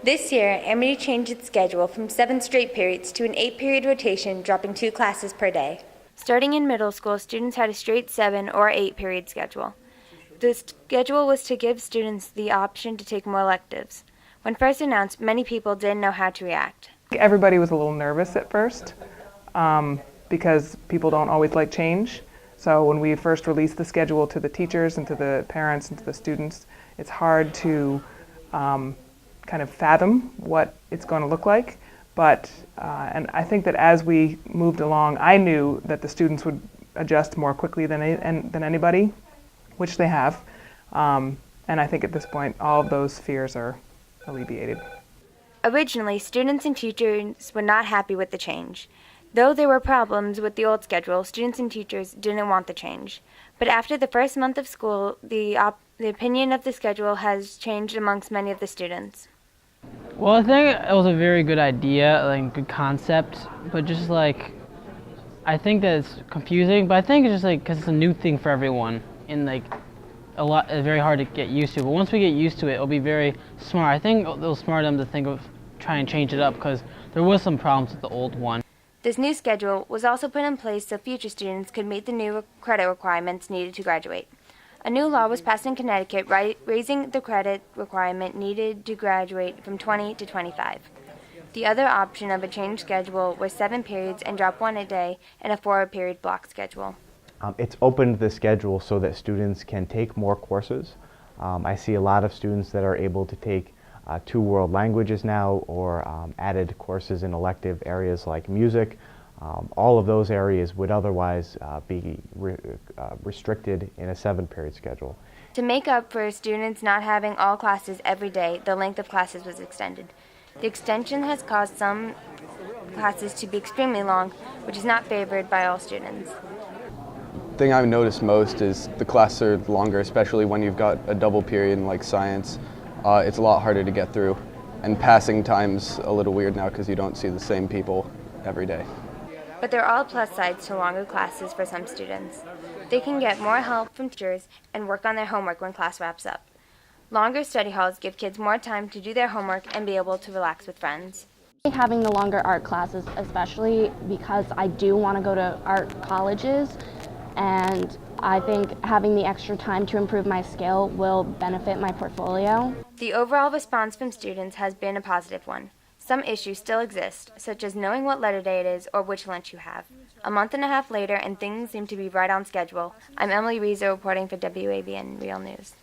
This year, Amity changed its schedule from 7 straight periods to an 8-period rotation, dropping 2 classes per day. Starting in middle school, students had a straight 7 or 8-period schedule. The schedule was to give students the option to take more electives. When first announced, many people didn't know how to react. Everybody was a little nervous at first because people don't always like change. So when we first released the schedule to the teachers and to the parents and to the students, it's hard to kind of fathom what it's going to look like. But and I think that as we moved along, I knew that the students would adjust more quickly than anybody, which they have. And I think at this point, all of those fears are alleviated. Originally, students and teachers were not happy with the change. Though there were problems with the old schedule, students and teachers didn't want the change. But after the first month of school, the opinion of the schedule has changed amongst many of the students. Well, I think it was a very good idea, like good concept, but just like, I think that it's confusing, but I think it's just like, because it's a new thing for everyone, and like, it's very hard to get used to, but once we get used to it, it'll be very smart. I think it was smart of them to think of trying to change it up, because there was some problems with the old one. This new schedule was also put in place so future students could meet the new credit requirements needed to graduate. A new law was passed in Connecticut raising the credit requirement needed to graduate from 20 to 25. The other option of a changed schedule was 7 periods and drop 1 a day and a 4-period block schedule. It's opened the schedule so that students can take more courses. I see a lot of students that are able to take 2 world languages now, or added courses in elective areas like music. All of those areas would otherwise be restricted in a 7-period schedule. To make up for students not having all classes every day, the length of classes was extended. The extension has caused some classes to be extremely long, which is not favored by all students. The thing I've noticed most is the classes are longer, especially when you've got a double period in like science. It's a lot harder to get through, and passing time's a little weird now because you don't see the same people every day. But there are all plus sides to longer classes for some students. They can get more help from teachers and work on their homework when class wraps up. Longer study halls give kids more time to do their homework and be able to relax with friends. Having the longer art classes, especially because I do want to go to art colleges, and I think having the extra time to improve my skill will benefit my portfolio. The overall response from students has been a positive one. Some issues still exist, such as knowing what letter day it is or which lunch you have. A month and a half later, and things seem to be right on schedule. I'm Rieser reporting for WABN Real News.